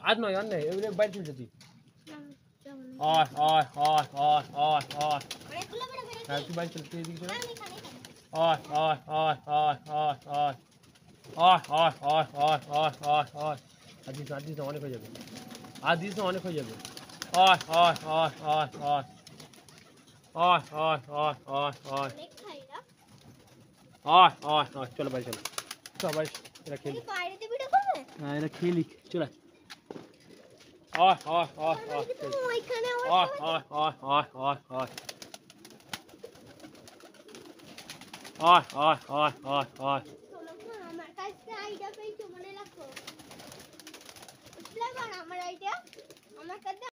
আর নয় এগুলো বাইরে চলছে তুই হ্যাঁ তুই বাইরে চল তুই এদিকে চলে আর দিস অনেক হয়ে যাবে আর দিস অনেক হয়ে যাবে চলো ভাই চলো সবাই এরা খেলি হ্যাঁ এরা খেলি চলে আমার কাছে